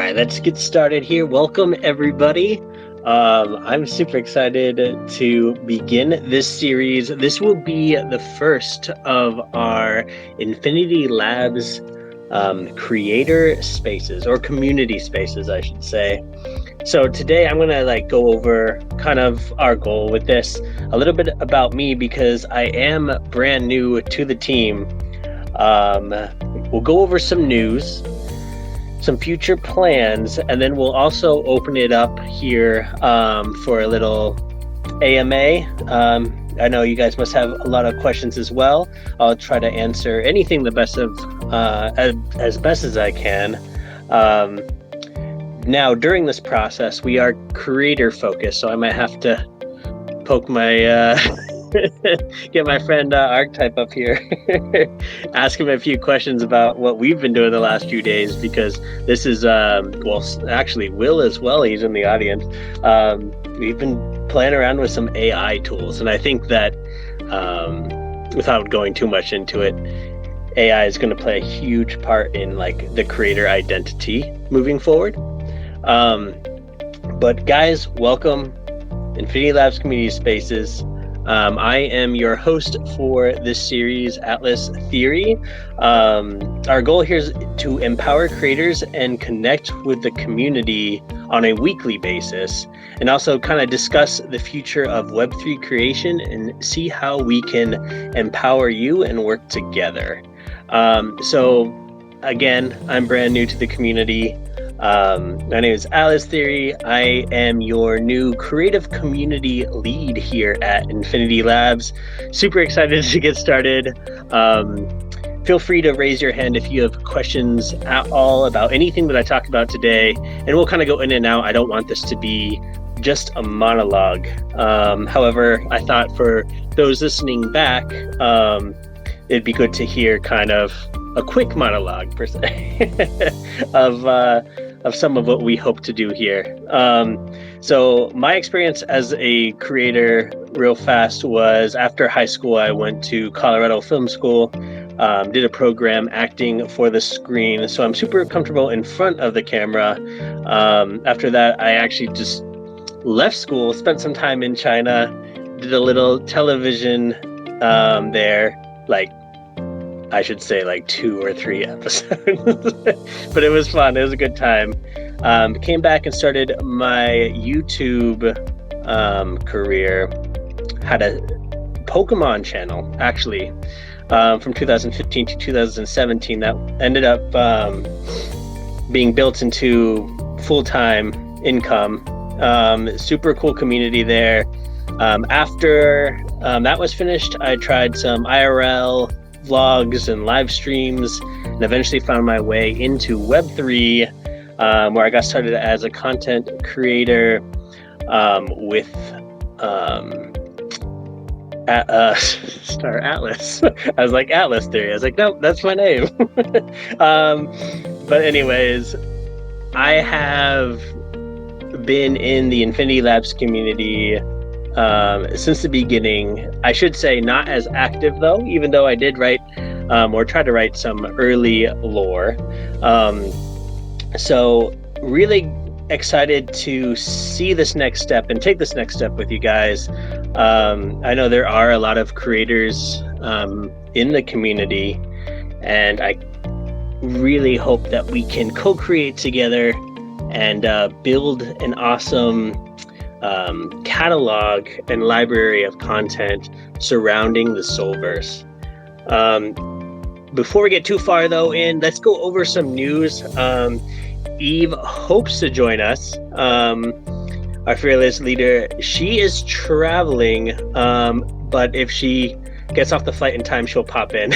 right, let's get started here. Welcome, everybody. I'm super excited to begin this series. This will be the first of our Infinity Labs creator spaces, or community spaces, I should say. So today I'm gonna go over kind of our goal with this, a little bit about me because I am brand new to the team. We'll go over some news, some future plans, and then we'll also open it up here for a little AMA. I know you guys must have a lot of questions as well. I'll try to answer anything the best of as best as I can. Now, during this process, we are creator focused, so I might have to poke my get my friend Archetype up here, ask him a few questions about what we've been doing the last few days, because this is, well, actually Will as well, he's in the audience. We've been playing around with some AI tools, and I think that without going too much into it, AI is going to play a huge part in the creator identity moving forward. But guys, welcome, Infinity Labs Community Spaces. I am your host for this series, Atlas Theory. Our goal here is to empower creators and connect with the community on a weekly basis, and also kind of discuss the future of Web3 creation and see how we can empower you and work together. So again, I'm brand new to the community. My name is Atlas Theory. I am your new creative community lead here at Infinity Labs. Super excited to get started. Feel free to raise your hand if you have questions at all about anything that I talk about today, and we'll kind of go in and out. I don't want this to be just a monologue. However, I thought for those listening back, it'd be good to hear kind of a quick monologue per se of some of what we hope to do here. So my experience as a creator, real fast, was after high school, I went to Colorado Film School, did a program acting for the screen. So I'm super comfortable in front of the camera. After that, I actually just left school, spent some time in China, did a little television there, I should say 2 or 3 episodes, but it was fun. It was a good time. Came back and started my YouTube career. Had a Pokemon channel, actually, from 2015 to 2017 that ended up being built into full-time income. Super cool community there. After that was finished, I tried some IRL vlogs and live streams, and eventually found my way into Web3, where I got started as a content creator with Star Atlas. I was like, Atlas Theory. I was like, nope, that's my name. But anyways, I have been in the Infinity Labs community since the beginning. I should say not as active though, even though I did write or try to write some early lore. So really excited to see this next step and take this next step with you guys. I know there are a lot of creators in the community, and I really hope that we can co-create together and build an awesome catalog and library of content surrounding the Soulverse. Before we get too far though let's go over some news. Eve hopes to join us, our fearless leader. She is traveling, but if she gets off the flight in time, she'll pop in.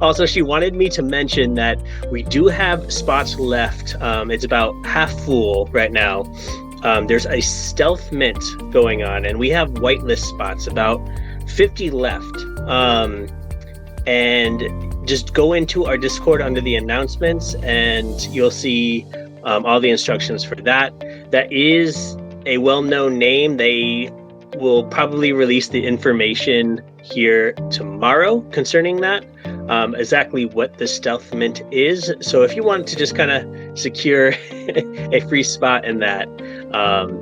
Also, she wanted me to mention that we do have spots left. It's about half full right now. There's a stealth mint going on, and we have whitelist spots, about 50 left. And just go into our Discord under the announcements, and you'll see all the instructions for that. That is a well-known name. They will probably release the information here tomorrow concerning that, exactly what the stealth mint is. So if you want to just kind of secure a free spot in that,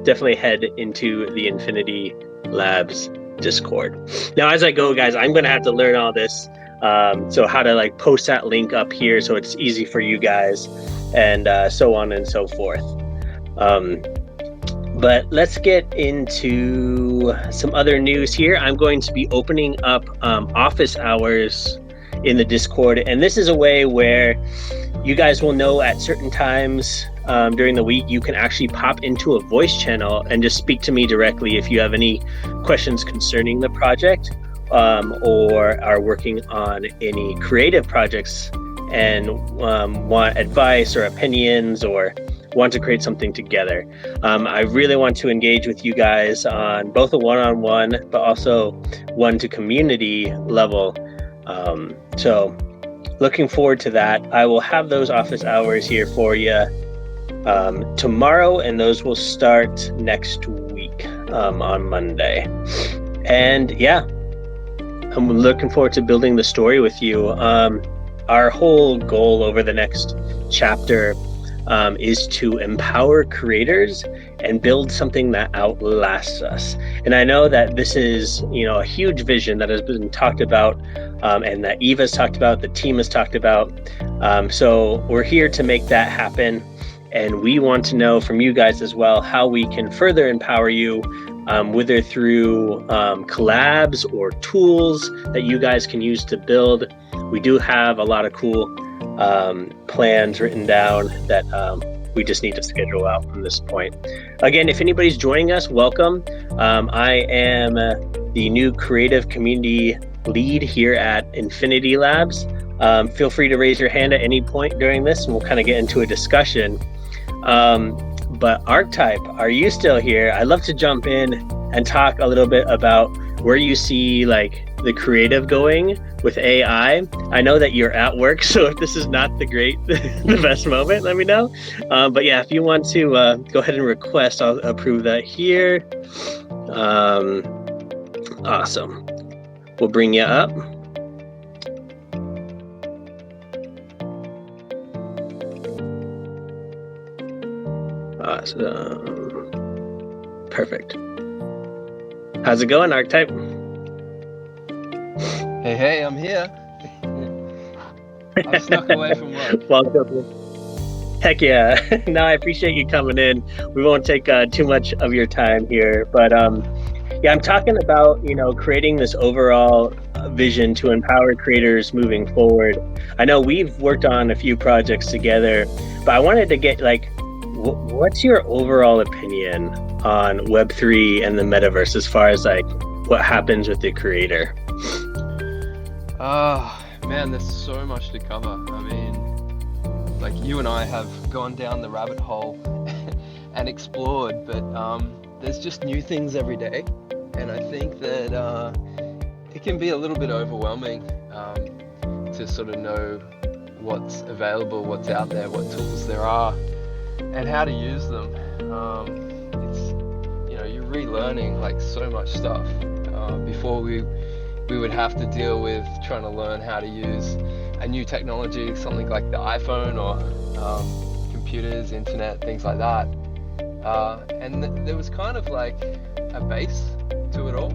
definitely head into the Infinity Labs Discord. Now, as I go, guys, I'm going to have to learn all this. So how to like post that link up here so it's easy for you guys, and so on and so forth. But let's get into some other news here. I'm going to be opening up office hours in the Discord, and this is a way where you guys will know at certain times during the week you can actually pop into a voice channel and just speak to me directly if you have any questions concerning the project, or are working on any creative projects and want advice or opinions, or want to create something together. I really want to engage with you guys on both a one-on-one, but also one-to-community level. So looking forward to that. I will have those office hours here for you tomorrow, and those will start next week on Monday. And yeah, I'm looking forward to building the story with you. Our whole goal over the next chapter is to empower creators and build something that outlasts us. And I know that this is, a huge vision that has been talked about, and that Eva's talked about, the team has talked about. So we're here to make that happen. And we want to know from you guys as well how we can further empower you, whether through collabs or tools that you guys can use to build. We do have a lot of cool plans written down that we just need to schedule out from this point. Again, if anybody's joining us, welcome. I am the new creative community lead here at Infinity Labs. Feel free to raise your hand at any point during this, and we'll kind of get into a discussion. But Archetype, are you still here? I'd love to jump in and talk a little bit about where you see like the creative going with AI. I know that you're at work, so if this is not the best moment, let me know. But yeah, if you want to go ahead and request, I'll approve that here. Awesome. We'll bring you up. Awesome. Perfect. How's it going, Archetype? Hey, I'm here. I snuck away from work. Welcome. Heck yeah. No, I appreciate you coming in. We won't take too much of your time here, but yeah, I'm talking about, creating this overall vision to empower creators moving forward. I know we've worked on a few projects together, but I wanted to get what's your overall opinion on Web3 and the metaverse as far as like what happens with the creator? Man, there's so much to cover. I mean, like you and I have gone down the rabbit hole and explored, but there's just new things every day. And I think that it can be a little bit overwhelming to sort of know what's available, what's out there, what tools there are, and how to use them. It's, you're relearning like so much stuff. Before we would have to deal with trying to learn how to use a new technology, something like the iPhone or computers, internet, things like that. And there was kind of like a base to it all.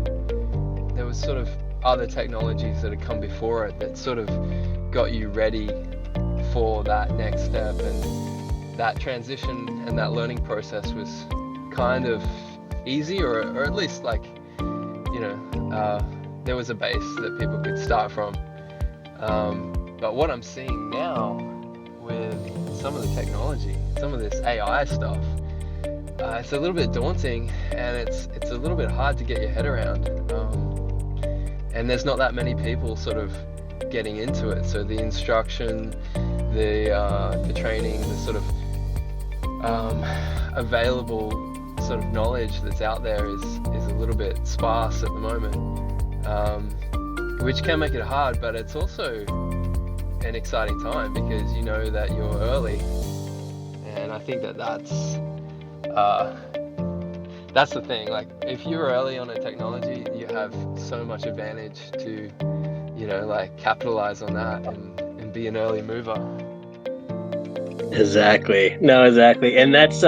There was sort of other technologies that had come before it that sort of got you ready for that next step, and that transition and that learning process was kind of easy, or at least like, there was a base that people could start from. But what I'm seeing now with some of the technology, some of this AI stuff, it's a little bit daunting, and it's a little bit hard to get your head around. And there's not that many people sort of getting into it. So the instruction, the training, the sort of available sort of knowledge that's out there is a little bit sparse at the moment, which can make it hard, but it's also an exciting time because you know that you're early, and I think that's the thing. Like if you're early on a technology, you have so much advantage to capitalize on that and be an early mover. Exactly. No, exactly. And that's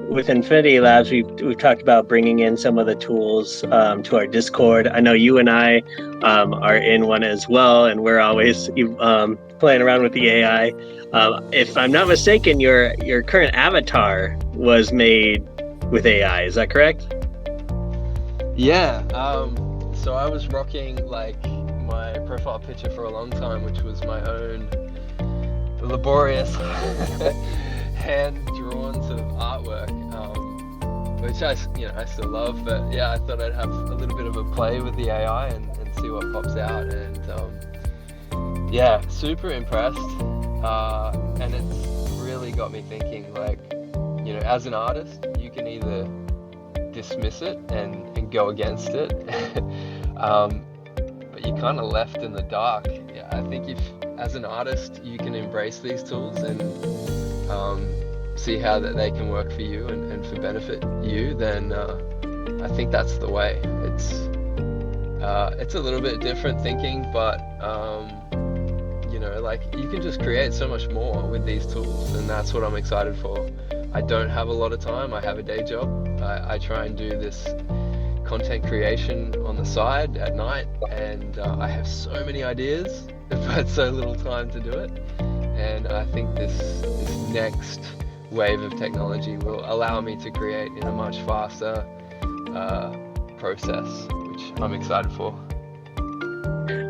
with Infinity Labs, we've talked about bringing in some of the tools to our Discord. I know you and I are in one as well, and we're always playing around with the AI. If I'm not mistaken, your current avatar was made with AI. Is that correct? Yeah, so I was rocking like my profile picture for a long time, which was my own laborious hand drawn sort of artwork, which I still love. But yeah, I thought I'd have a little bit of a play with the AI and see what pops out. And yeah, super impressed. And it's really got me thinking, like, as an artist, you can either dismiss it and go against it, but you're kind of left in the dark. Yeah, I think if, as an artist, you can embrace these tools and see how that they can work for you and for benefit you, then I think that's the way. It's a little bit different thinking, but like, you can just create so much more with these tools, and that's what I'm excited for. I don't have a lot of time. I have a day job. I try and do this content creation on the side at night, and I have so many ideas, but so little time to do it. And I think this next wave of technology will allow me to create in a much faster process, which I'm excited for.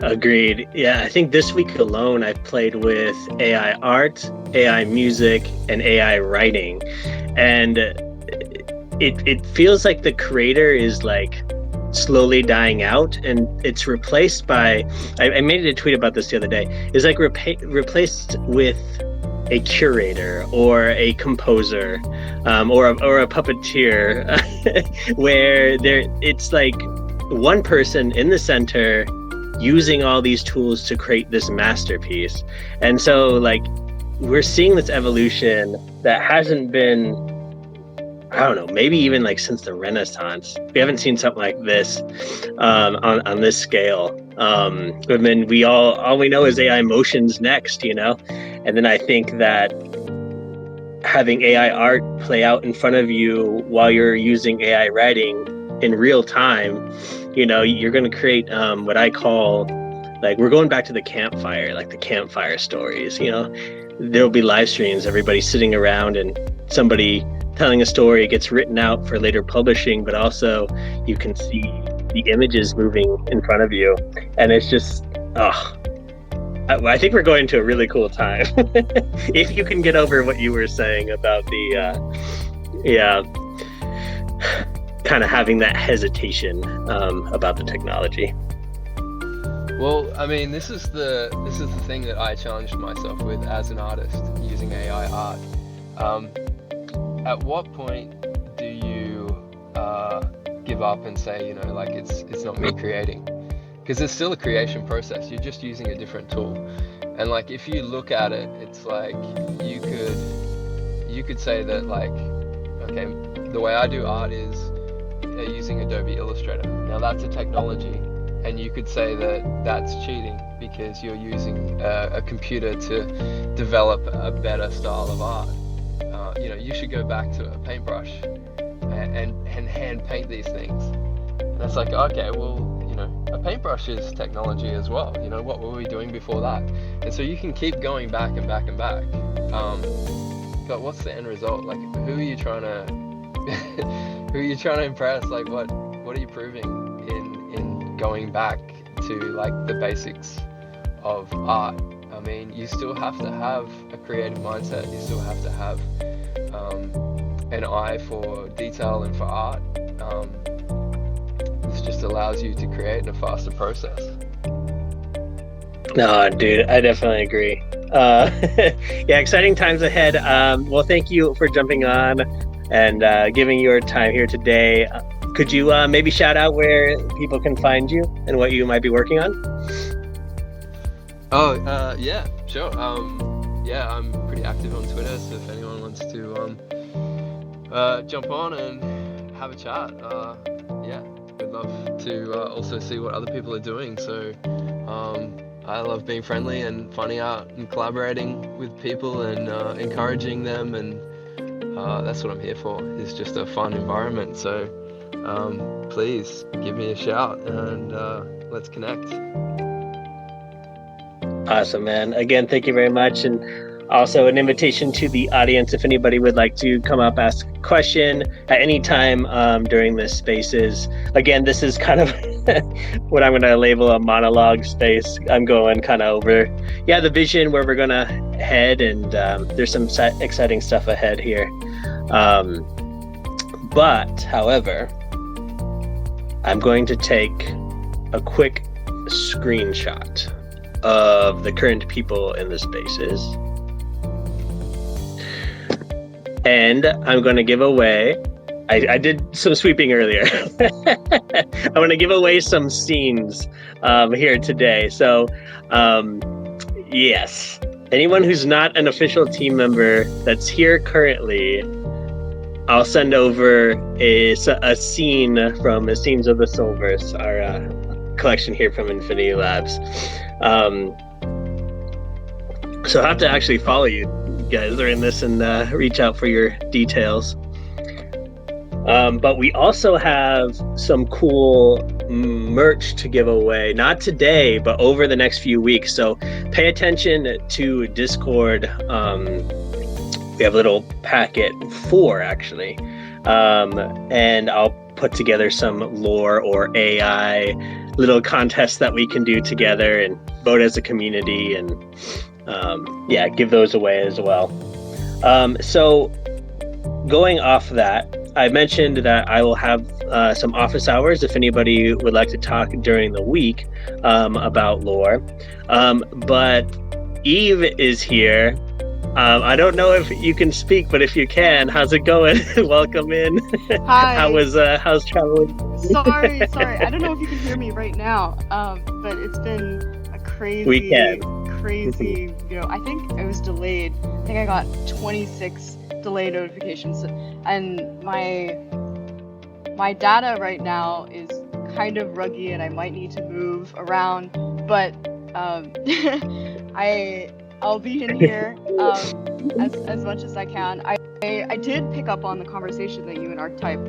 Agreed. Yeah, I think this week alone I've played with AI art, AI music, and AI writing. And it feels like the creator is like slowly dying out, and it's replaced by, I made a tweet about this the other day, is like replaced with a curator or a composer, or a puppeteer, where it's like one person in the center using all these tools to create this masterpiece. And so, like, we're seeing this evolution that hasn't been, I don't know, maybe even like since the Renaissance. We haven't seen something like this on this scale. And then all we know is AI motions next, and then I think that having AI art play out in front of you while you're using AI writing in real time, you're going to create what I call, like, we're going back to the campfire, like the campfire stories. There'll be live streams, everybody sitting around, and somebody telling a story gets written out for later publishing, but also you can see the images moving in front of you. And it's just, I think we're going to a really cool time. If you can get over what you were saying about the, kind of having that hesitation about the technology. Well, I mean, this is the thing that I challenged myself with as an artist using AI art. At what point do you give up and say, like, it's not me creating? Because there's still a creation process. You're just using a different tool. And like, if you look at it, it's like you could say that, like, okay, the way I do art is using Adobe Illustrator. Now that's a technology, and you could say that that's cheating because you're using a computer to develop a better style of art. You should go back to a paintbrush and hand paint these things. And it's like, okay, well, a paintbrush is technology as well. What were we doing before that? And so you can keep going back and back and back. But what's the end result? Like, who are you trying to impress? Like, what are you proving in going back to, like, the basics of art? I mean, you still have to have a creative mindset. You still have to have an eye for detail and for art. This just allows you to create in a faster process. No, dude, I definitely agree. Yeah, exciting times ahead. Well, thank you for jumping on and giving your time here today. Could you maybe shout out where people can find you and what you might be working on? Oh, yeah, sure. Yeah, I'm pretty active on Twitter, so if anyone wants to jump on and have a chat, yeah, we'd love to also see what other people are doing. So I love being friendly and finding out and collaborating with people and encouraging them, and that's what I'm here for, is just a fun environment. So please give me a shout and let's connect. Awesome, man. Again, thank you very much. And also an invitation to the audience, if anybody would like to come up, ask a question at any time during this spaces. Again, this is kind of what I'm going to label a monologue space. I'm going kind of over, the vision, where we're going to head, and there's some exciting stuff ahead here. But, however, I'm going to take a quick screenshot of the current people in the spaces. And I'm going to give away, I did some sweeping earlier. I'm going to give away some scenes here today. So, yes, anyone who's not an official team member that's here currently, I'll send over a scene from Scenes of the Soulverse, our collection here from Infinity Labs. So I have to actually follow you guys during this and reach out for your details. But we also have some cool merch to give away, not today, but over the next few weeks. So pay attention to Discord. We have a little packet, 4 actually, and I'll put together some lore or AI little contests that we can do together and vote as a community, and give those away as well. So going off that, I mentioned that I will have some office hours if anybody would like to talk during the week about lore. But Eve is here. I don't know if you can speak, but if you can, how's it going? Welcome in. Hi. How's traveling? Sorry. I don't know if you can hear me right now, but it's been a crazy, I think I was delayed. I think I got 26 delay notifications, and my data right now is kind of ruggy, and I might need to move around, but I'll be in here as much as I can. I did pick up on the conversation that you and Archetype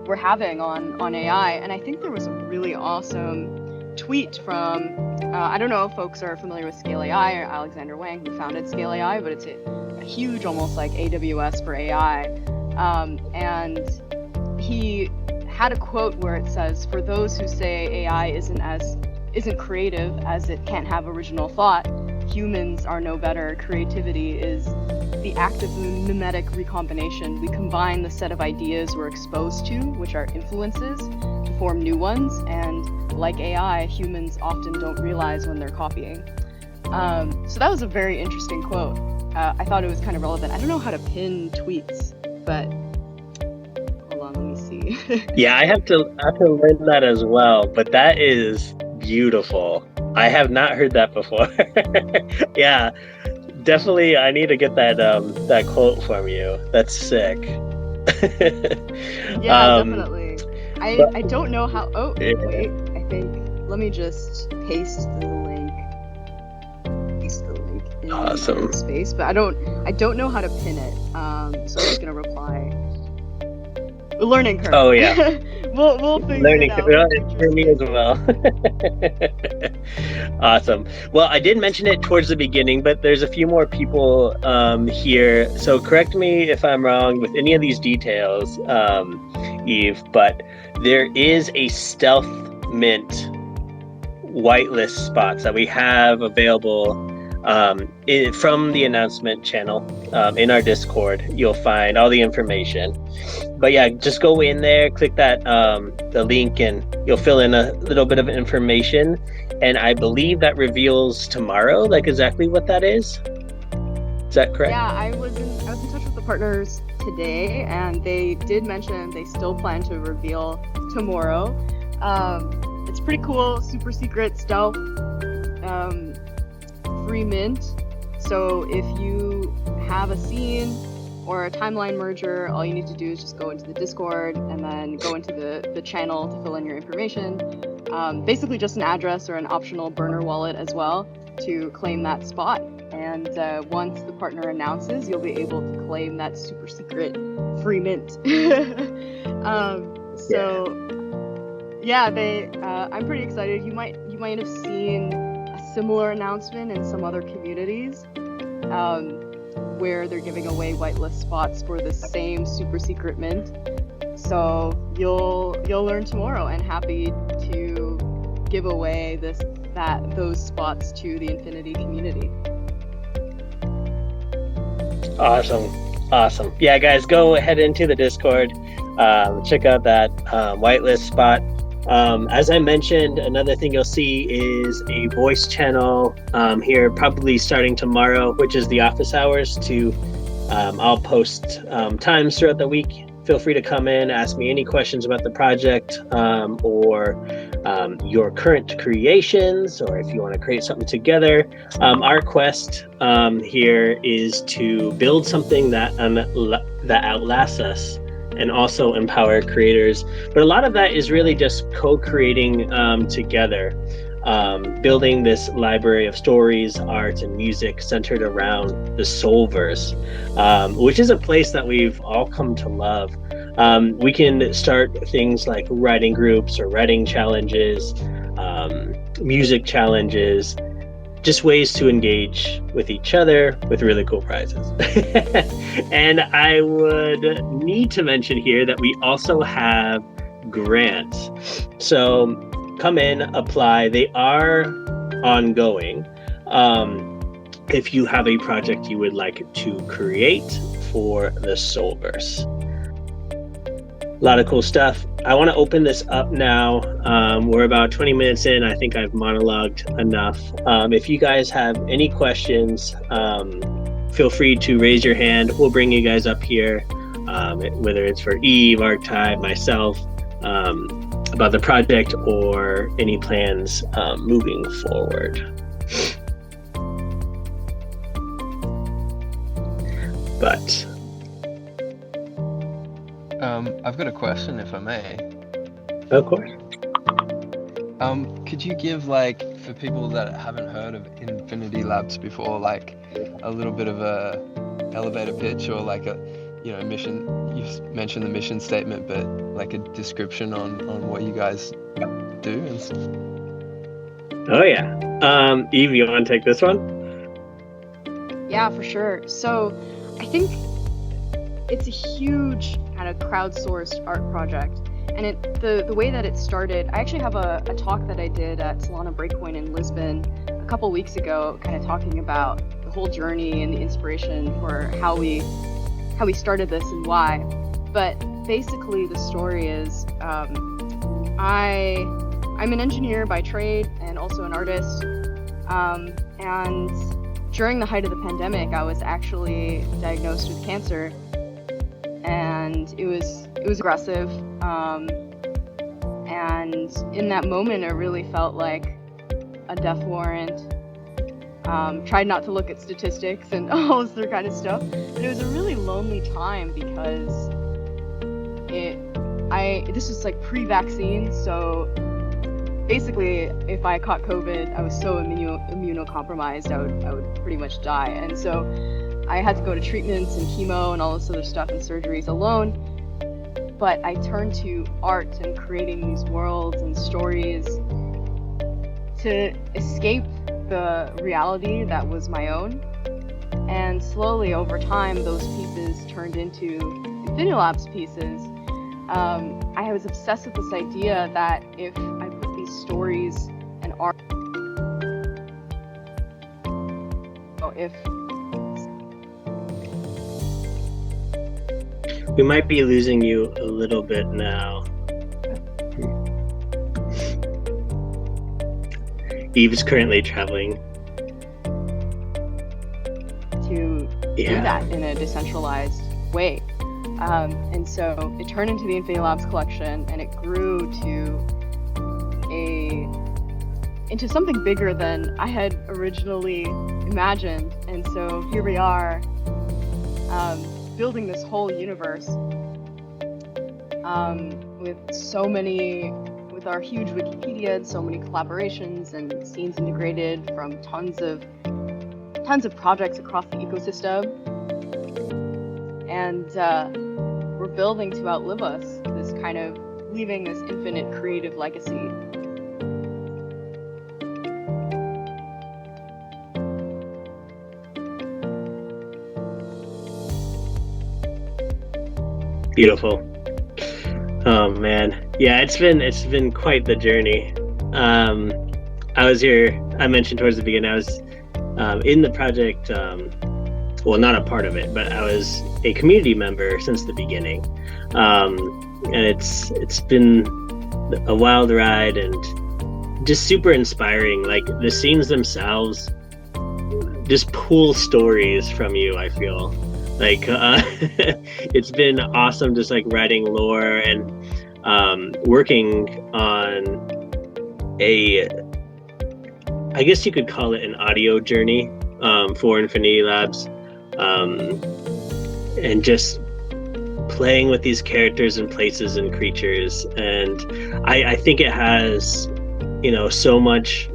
were having on AI, and I think there was a really awesome tweet from, I don't know if folks are familiar with Scale AI or Alexander Wang, who founded Scale AI, but it's a huge, almost like AWS for AI. And he had a quote where it says, "For those who say AI isn't creative as it can't have original thought, humans are no better. Creativity is the act of mimetic recombination. We combine the set of ideas we're exposed to, which are influences, to form new ones, and like AI, humans often don't realize when they're copying." So that was a very interesting quote. I thought it was kind of relevant. I don't know how to pin tweets, but hold on, let me see. Yeah, I have to learn that as well, but that is beautiful. I have not heard that before. Yeah, definitely. I need to get that quote from you. That's sick. Yeah, definitely. I don't know how. Oh, wait. I think. Let me just paste the link. In awesome. Space, but I don't know how to pin it. So I'm just gonna reply. Learning curve. Oh yeah. we'll figure Learning it out. curve for me as well. Awesome. Well, I did mention it towards the beginning, but there's a few more people here. So correct me if I'm wrong with any of these details, Eve, but there is a stealth mint whitelist spots that we have available from the announcement channel in our Discord. You'll find all the information. But yeah, just go in there, click that the link, and you'll fill in a little bit of information. And I believe that reveals tomorrow, like exactly what that is. Is that correct? Yeah, I was in touch with the partners today, and they did mention they still plan to reveal tomorrow. It's pretty cool, super secret stealth, free mint. So if you have a scene or a timeline merger, all you need to do is just go into the Discord and then go into the channel to fill in your information. Basically just an address or an optional burner wallet as well. to claim that spot. And once the partner announces, you'll be able to claim that super secret free mint. I'm pretty excited. You might have seen a similar announcement in some other communities, where they're giving away whitelist spots for the same super secret mint. So you'll learn tomorrow, and happy to give away those spots to the Infinity community. Awesome. Yeah, guys, go head into the Discord, check out that whitelist spot. As I mentioned, another thing you'll see is a voice channel here, probably starting tomorrow, which is the office hours. I'll post times throughout the week. Feel free to come in, ask me any questions about the project, or your current creations, or if you want to create something together. Our quest here is to build something that outlasts us and also empower creators. But a lot of that is really just co-creating together, building this library of stories, art, and music centered around the Soulverse, which is a place that we've all come to love. We can start things like writing groups or writing challenges, music challenges, just ways to engage with each other with really cool prizes. And I would need to mention here that we also have grants. So come in, apply. They are ongoing. If you have a project you would like to create for the Soulverse. A lot of cool stuff. I want to open this up now. We're about 20 minutes in. I think I've monologued enough. If you guys have any questions, feel free to raise your hand. We'll bring you guys up here, whether it's for Eve, Archetype, myself, about the project or any plans moving forward. But I've got a question, if I may. of course. Could you give, like, for people that haven't heard of Infinity Labs before, like a little bit of a elevator pitch, or like a, mission? You mentioned the mission statement, but like a description on what you guys do and stuff. Oh yeah. Eve, you want to take this one? Yeah, for sure. So I think it's a huge kind of crowdsourced art project. And the way that it started, I actually have a talk that I did at Solana Breakpoint in Lisbon a couple weeks ago, kind of talking about the whole journey and the inspiration for how we started this and why. But basically the story is, I'm an engineer by trade and also an artist. And during the height of the pandemic, I was actually diagnosed with cancer, and it was aggressive. And in that moment, it really felt like a death warrant. Tried not to look at statistics and all this other kind of stuff, but it was a really lonely time because this was like pre-vaccine, so basically, if I caught COVID, I was so immunocompromised, I would pretty much die. And so I had to go to treatments and chemo and all this other stuff and surgeries alone. But I turned to art and creating these worlds and stories to escape the reality that was my own. And slowly over time, those pieces turned into Infinity Labs pieces. I was obsessed with this idea that if I put these stories and art, We might be losing you a little bit now. Eve is currently traveling. To do that in a decentralized way. And so it turned into the Infinity Labs collection, and it grew into something bigger than I had originally imagined. And so here we are, building this whole universe with so many with our huge Wikipedia and so many collaborations and scenes integrated from tons of projects across the ecosystem. And we're building to outlive us, this kind of leaving this infinite creative legacy. Beautiful. Oh man, yeah, it's been quite the journey. I was here. I mentioned towards the beginning I was in the project. Well, not a part of it, but I was a community member since the beginning, and it's been a wild ride and just super inspiring. Like the scenes themselves just pull stories from you, I feel. Like it's been awesome just like writing lore and working on I guess you could call it an audio journey for Infinity Labs, and just playing with these characters and places and creatures. And I think it has, so much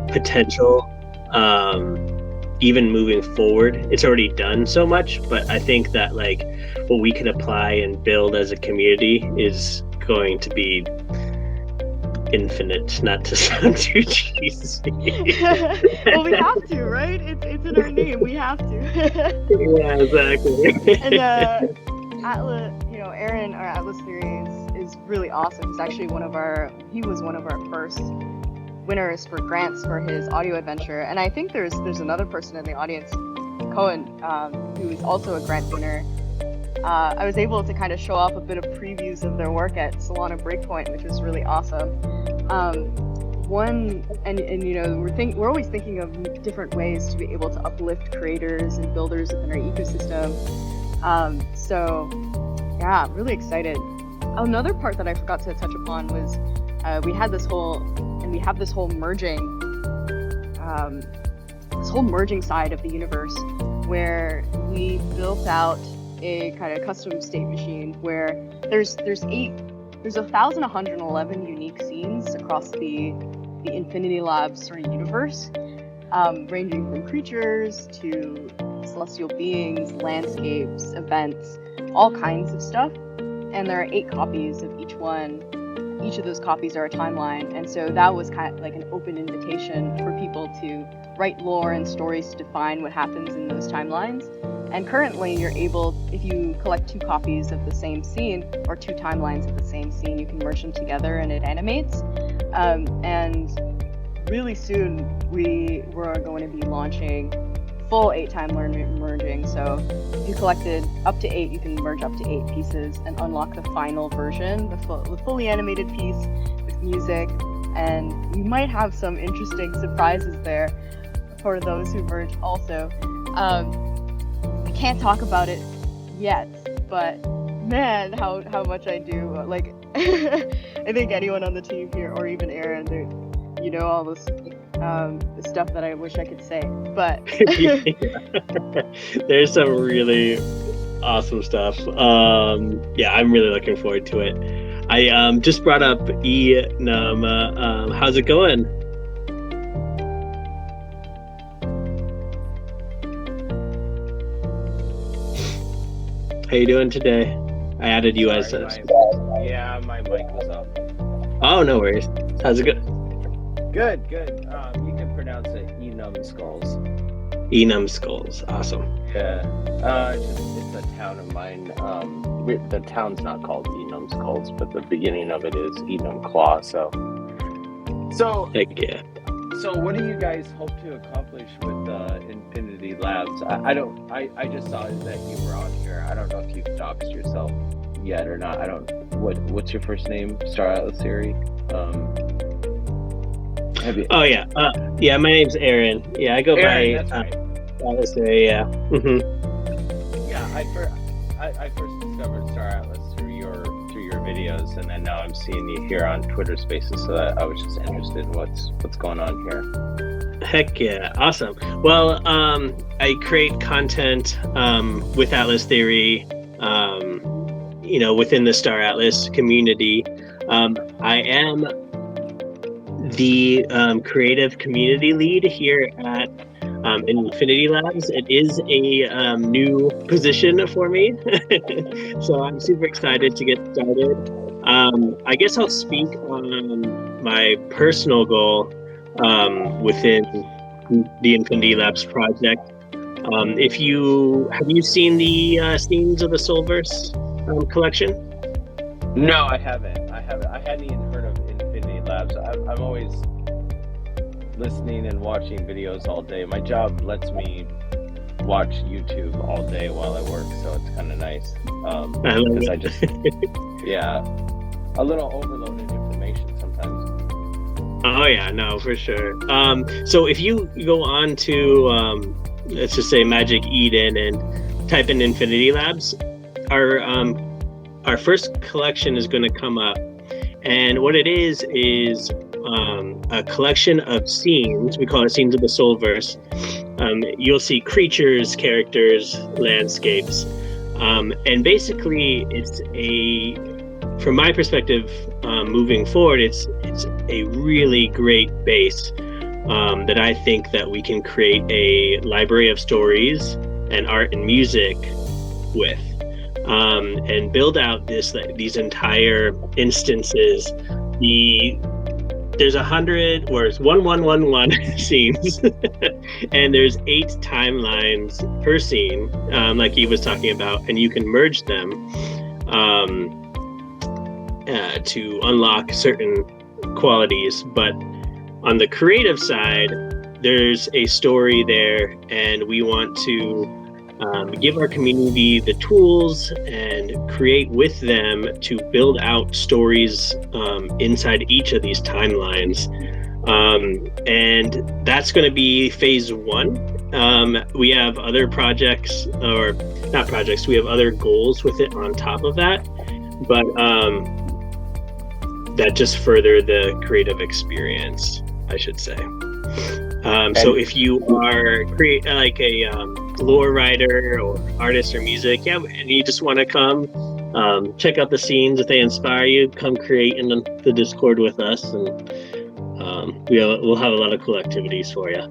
potential. Even moving forward, it's already done so much, but I think that like what we can apply and build as a community is going to be infinite, not to sound too cheesy. Well, we have to, right? It's in our name. We have to. Yeah, exactly. And Atlas, Aaron, our Atlas Theory is really awesome. He's actually he was one of our first winners for grants for his audio adventure, and I think there's another person in the audience, Cohen, who is also a grant winner. I was able to kind of show off a bit of previews of their work at Solana Breakpoint, which was really awesome. We're always thinking of different ways to be able to uplift creators and builders within our ecosystem. So yeah, really excited. Another part that I forgot to touch upon was we have this whole merging side of the universe, where we built out a kind of custom state machine where there's 1,111 unique scenes across the Infinity Labs sort of universe, ranging from creatures to celestial beings, landscapes, events, all kinds of stuff. And there are 8 copies of each one. Each of those copies are a timeline, and so that was kind of like an open invitation for people to write lore and stories to define what happens in those timelines. And currently you're able, if you collect 2 copies of the same scene or 2 timelines of the same scene, you can merge them together and it animates. And really soon we were going to be launching full 8 timeline merging. So if you collected up to 8, you can merge up to 8 pieces and unlock the final version, the fully animated piece with music. And we might have some interesting surprises there for those who merge also. I can't talk about it yet, but man, how much I do. Like, I think anyone on the team here, or even Aaron, all this the stuff that I wish I could say, but there's some really awesome stuff. Yeah, I'm really looking forward to it. I just brought up Enum. How's it going? How you doing today? I added you as yeah, my mic was off. Oh, no worries. How's it going? Good. You can pronounce it Enum Skulls. Enum Skulls, awesome. Yeah. It's a town of mine. The town's not called Enum Skulls, but the beginning of it is Enum Claw. So. Heck yeah. So what do you guys hope to accomplish with Infinity Labs? I just saw that you were on here. I don't know if you've doxed yourself yet or not. What's your first name? Star Atlas Theory? Oh yeah, yeah. My name's Aaron. Yeah, I go Aaron, by that's right. Atlas Theory. Yeah. Mm-hmm. Yeah, I first discovered Star Atlas through your videos, and then now I'm seeing you here on Twitter Spaces. So I was just interested in what's going on here. Heck yeah, awesome. Well, I create content with Atlas Theory, within the Star Atlas community. I am the creative community lead here at Infinity Labs. It is a new position for me, so I'm super excited to get started. I guess I'll speak on my personal goal within the Infinity Labs project. If you have you seen the scenes of the Soulverse collection? No, I haven't. I hadn't even heard of Infinity Labs. I'm always listening and watching videos all day. My job lets me watch YouTube all day while I work, so it's kind of nice. Because I just, yeah, a little overloaded information sometimes. Oh yeah, no, for sure. So if you go on to let's just say Magic Eden and type in Infinity Labs, our first collection is going to come up, and what it is a collection of scenes. We call it Scenes of the Soulverse. You'll see creatures, characters, landscapes, and basically it's from my perspective, moving forward, it's a really great base that I think that we can create a library of stories and art and music with, and build out these entire instances. There's 100 or it's 1111 scenes, and there's 8 timelines per scene, like he was talking about, and you can merge them to unlock certain qualities. But on the creative side, there's a story there, and we want to give our community the tools and create with them to build out stories inside each of these timelines. And that's going to be phase 1. We have other projects, or not projects, we have other goals with it on top of that. But that just further the creative experience, I should say. So if you are like a lore writer or artist or music, and you just want to come check out the scenes, if they inspire you, come create in the Discord with us, and we'll have a lot of cool activities for you.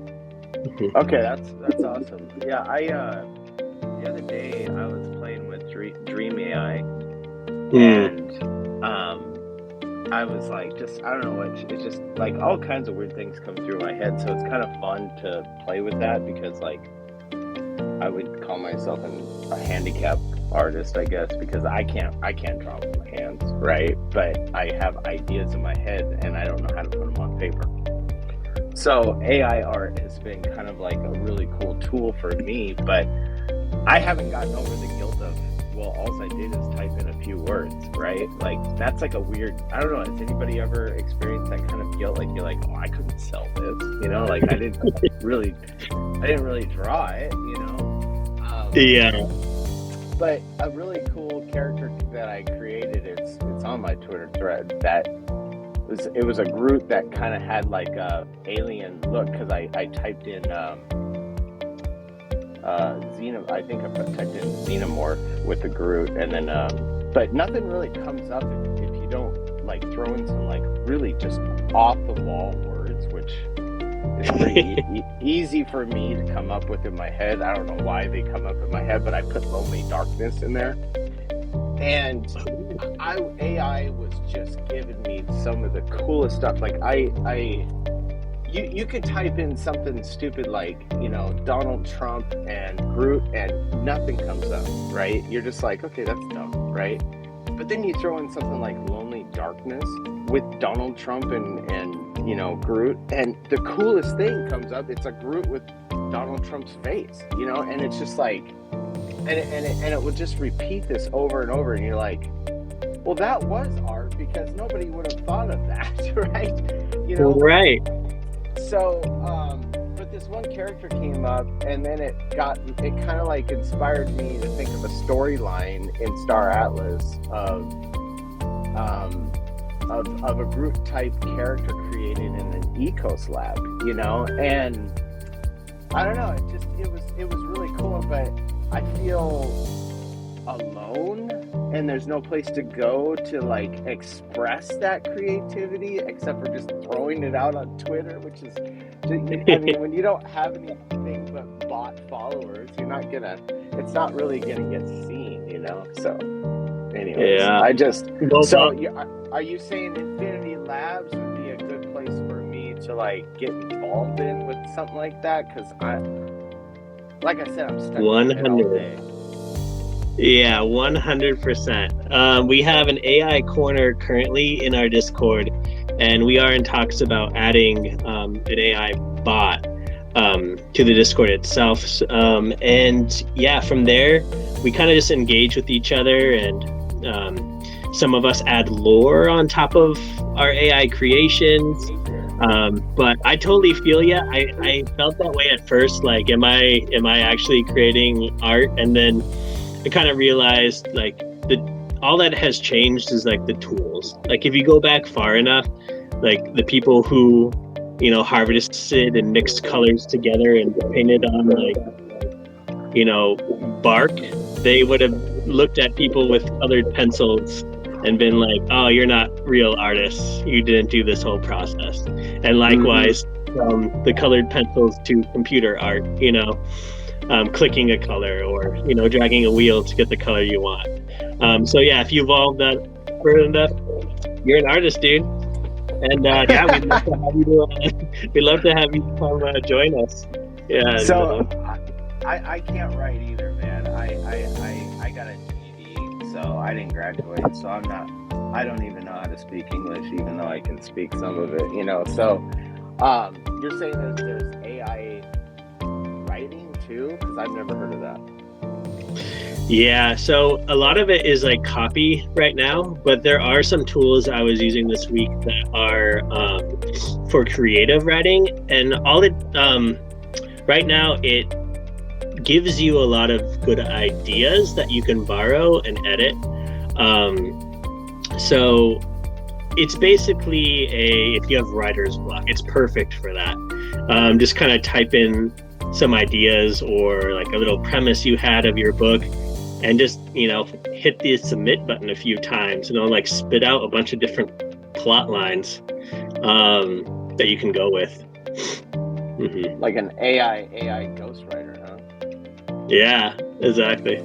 Okay, that's awesome. Yeah, the other day I was playing with Dream AI, and I was like, I don't know, it's just like all kinds of weird things come through my head. So it's kind of fun to play with that, because like I would call myself a handicapped artist, I guess, because I can't draw with my hands, right? But I have ideas in my head and I don't know how to put them on paper. So AI art has been kind of like a really cool tool for me, but I haven't gotten over the guilt of, well, all I did is type in a few words, right? Like, that's like a weird, I don't know, has anybody ever experienced that kind of guilt? Like, you're like, oh, I couldn't sell this, you know? Like, I didn't really draw it, you know? Yeah. But a really cool character that I created, it's on my Twitter thread, that it was a Groot that kind of had like a alien look, because I typed in I think I typed in xenomorph with the Groot, and then but nothing really comes up if you don't like throw in some like really just off the wall words, which is pretty easy for me to come up with in my head. I don't know why they come up in my head, but I put Lonely Darkness in there, and AI was just giving me some of the coolest stuff. Like you could type in something stupid like, you know, Donald Trump and Groot, and nothing comes up, right? You're just like, okay, that's dumb, right? But then you throw in something like Lonely Darkness with Donald Trump and you know, Groot, and the coolest thing comes up. It's a Groot with Donald Trump's face, you know, and it's just like, and it would just repeat this over and over, and you're like, well, that was art, because nobody would have thought of that, right? You know, right. So, but this one character came up, and then it kind of like inspired me to think of a storyline in Star Atlas of a Groot type character created in an Ecos lab, you know, and I don't know, it was really cool, but I feel alone and there's no place to go to like express that creativity except for just throwing it out on Twitter, which is, I mean, when you don't have anything but bot followers, it's not really gonna get seen, you know. So anyways, Yeah. Are you saying Infinity Labs would be a good place for me to like get involved in with something like that? Because like I said, I'm stuck in it all 100. day. Yeah, 100%. We have an AI corner currently in our Discord, and we are in talks about adding an AI bot to the Discord itself. And yeah, from there, we kind of just engage with each other, and some of us add lore on top of our AI creations. But I totally feel ya. I felt that way at first. Like, am I actually creating art? And then I kind of realized like all that has changed is like the tools. Like if you go back far enough, like the people who, you know, harvested and mixed colors together and painted on like, you know, bark, they would have looked at people with colored pencils and been like, oh, you're not real artists. You didn't do this whole process. And likewise, from the colored pencils to computer art, you know, clicking a color or, you know, dragging a wheel to get the color you want. So yeah, if you evolve that further enough, you're an artist, dude. And yeah, we'd love to have you. We'd love to have you come join us. Yeah. So I can't write either, man. I got a GED, so I didn't graduate. So I don't even know how to speak English, even though I can speak some of it. You know. So you're saying there's AI writing too? Because I've never heard of that. Yeah, so a lot of it is like copy right now, but there are some tools I was using this week that are for creative writing, and all it right now it gives you a lot of good ideas that you can borrow and edit. So it's basically if you have writer's block, it's perfect for that. Just kind of type in some ideas or like a little premise you had of your book, and just, you know, hit the submit button a few times, and it'll like spit out a bunch of different plot lines that you can go with. Like an AI ghostwriter, huh? Yeah, exactly.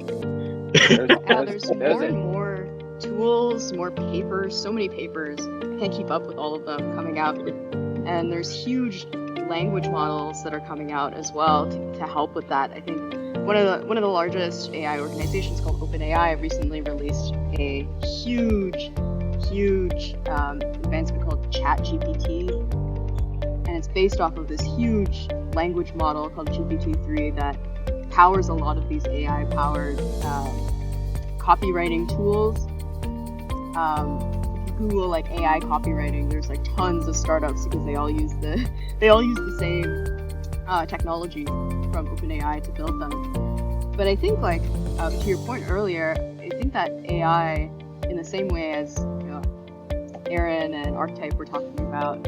There's more and more tools, more papers, so many papers. I can't keep up with all of them coming out. And there's huge language models that are coming out as well to help with that. I think one of the largest AI organizations called OpenAI recently released a huge advancement called ChatGPT, and it's based off of this huge language model called GPT-3 that powers a lot of these AI-powered copywriting tools. If you Google like AI copywriting, there's like tons of startups because they all use the same technology from OpenAI to build them. But I think like to your point earlier, I think that AI, in the same way as, you know, Aaron and Archetype were talking about,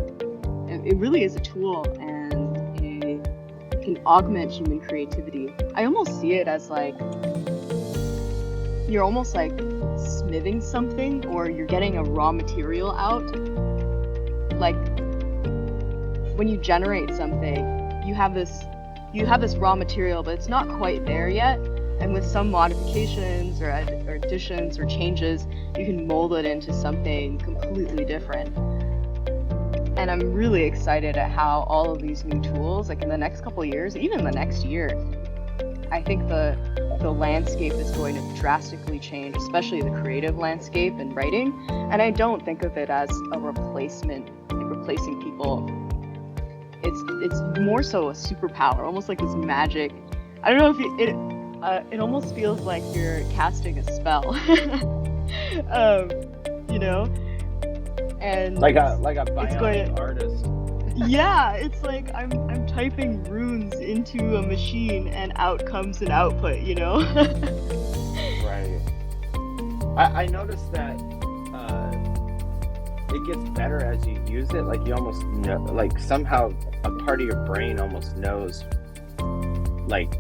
it really is a tool, and it can augment human creativity. I almost see it as like you're almost like smithing something, or you're getting a raw material out. Like when you generate something, you have this raw material, but it's not quite there yet. And with some modifications or additions or changes, you can mold it into something completely different. And I'm really excited at how all of these new tools, like in the next couple of years, even the next year, I think the landscape is going to drastically change, especially the creative landscape and writing. And I don't think of it as a replacement, like replacing people. It's more so a superpower, almost like this magic. I don't know if it almost feels like you're casting a spell, you know, and like a bionic artist. Yeah, it's like I'm typing runes into a machine and out comes an output, you know. Right. I noticed that it gets better as you use it. Like you almost know, like somehow a part of your brain almost knows like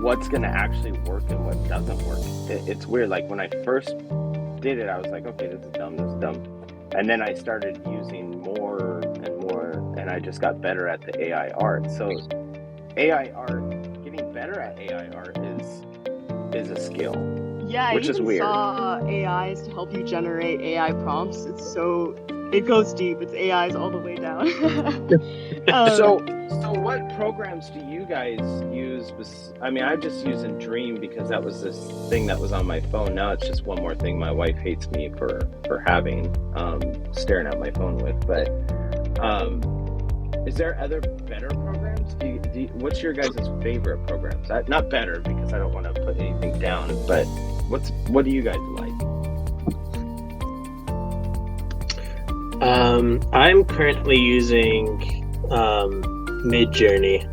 what's gonna actually work and what doesn't work. It's weird. Like when I first did it, I was like, okay, this is dumb. And then I started using more and more, and I just got better at the AI art. So AI art, getting better at AI art is a skill. Yeah, which I is even weird. saw AIs to help you generate AI prompts. It goes deep. It's AIs all the way down. So what programs do you guys use? I mean, I'm just using Dream because that was this thing that was on my phone. Now it's just one more thing my wife hates me for having, staring at my phone with. But is there other better programs? What's your guys' favorite programs? Not better, because I don't want to put anything down, but what do you guys like? I'm currently using Midjourney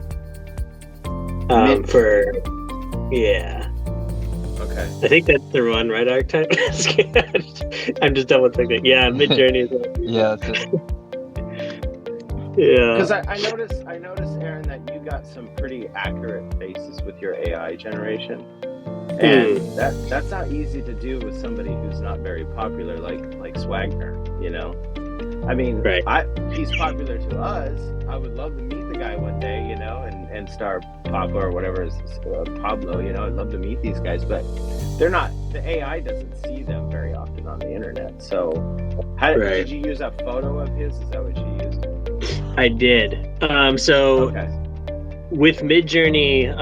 yeah. Okay. I think that's the one, right, Archetype? I'm just double checking. Yeah, Midjourney is one. Yeah, that's it. Yeah. Because I noticed, Aaron, that you got some pretty accurate faces with your AI generation, and that's not easy to do with somebody who's not very popular, like Swagner. You know, I mean, Right. He's popular to us. I would love to meet the guy one day, you know, and Star Pablo or whatever is Pablo. You know, I'd love to meet these guys, but they're not. The AI doesn't see them very often on the internet. So, did you use a photo of his? Is that what you used? I did. So Okay. with Midjourney,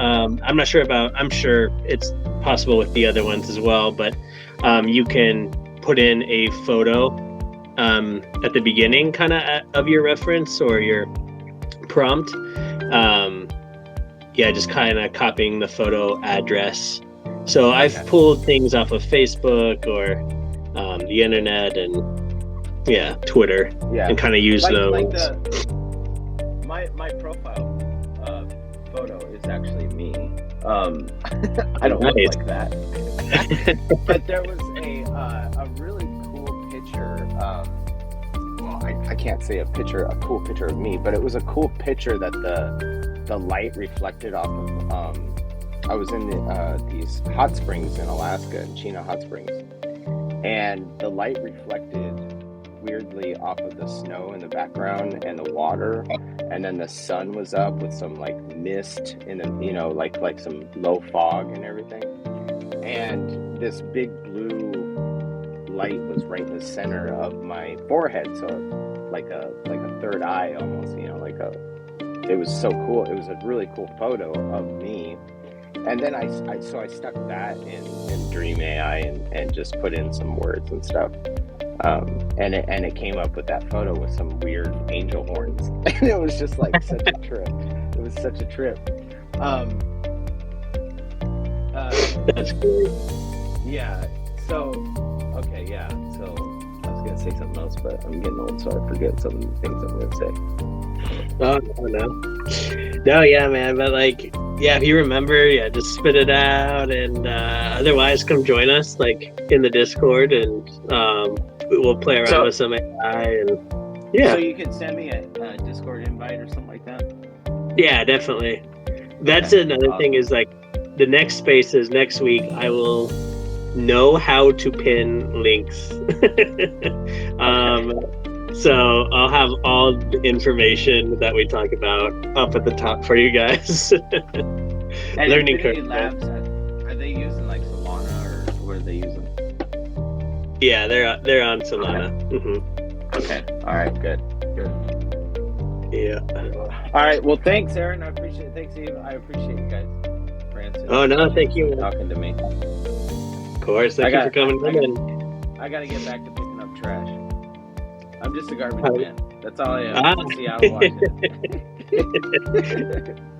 I'm sure it's possible with the other ones as well, but you can put in a photo at the beginning kind of your reference or your prompt. Just kind of copying the photo address. So I've pulled things off of Facebook or the internet and Twitter, and kind of use those. My profile photo is actually me. I don't look like that. But there was a really cool picture. I can't say a cool picture of me, but it was a cool picture that the light reflected off of. I was in these hot springs in Alaska, in Chino Hot Springs, and the light reflected weirdly off of the snow in the background and the water, and then the sun was up with some like mist in the, you know, like some low fog and everything, and this big blue light was right in the center of my forehead, so like a third eye almost, you know, it was so cool. It was a really cool photo of me. And then I stuck that in Dream AI and just put in some words and stuff. And it came up with that photo with some weird angel horns. And it was just like such a trip. It was such a trip. That's great. Yeah. So, okay, yeah. So I was going to say something else, but I'm getting old, so I forget some of the things I'm going to say. Oh, no, yeah, man. But if you remember, just spit it out, and otherwise, come join us in the Discord, and we'll play around with some AI, and So you could send me a Discord invite or something like that. Yeah, definitely. That's another thing is the next spaces next week. I will know how to pin links. So I'll have all the information that we talk about up at the top for you guys. And Learning Infinity curve. Labs, are they using Solana, or what are they using? Yeah, they're on Solana. Okay. Mm-hmm. Okay. All right. Good. Yeah. All right. Well, thanks, Aaron. I appreciate it. Thanks, Eve. I appreciate you guys for answering. Oh no, thank you. Talking to me. Of course, thank you for coming in. I got to get back to picking up trash. I'm just a garbage man. That's all I am. Seattle, Washington.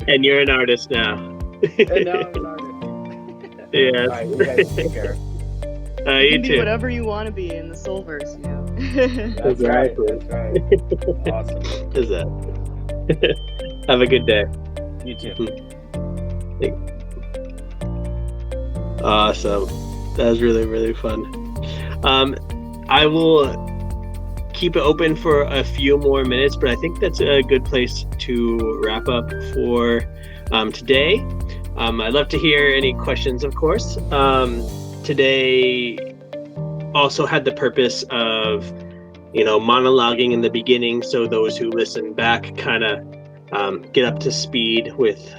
And you're an artist now. And now I'm an artist. Yes. All right, you guys take care. You You can be too. whatever you want to be in the Soulverse, you know. That's right. Exactly. That's right. Awesome. Is that? Have a good day. You too. Awesome. That was really, really fun. I will keep it open for a few more minutes, but I think that's a good place to wrap up for today. I'd love to hear any questions, of course. Today, also had the purpose of, monologuing in the beginning, so those who listen back kind of get up to speed with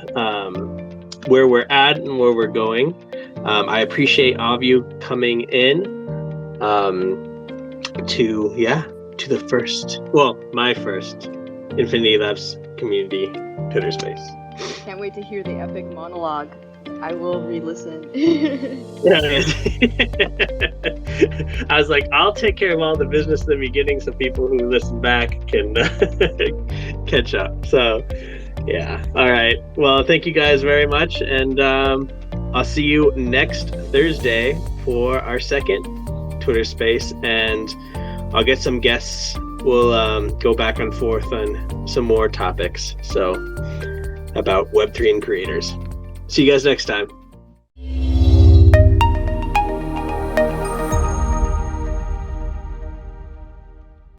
where we're at and where we're going. I appreciate all of you coming in to the first, my first Infinity Labs community Twitter space. Can't wait to hear the epic monologue. I will re-listen. I was like, I'll take care of all the business in the beginning so people who listen back can catch up. So, yeah. All right. Well, thank you guys very much. And I'll see you next Thursday for our second Twitter space. And I'll get some guests. We'll go back and forth on some more topics. So, about Web3 and creators. See you guys next time.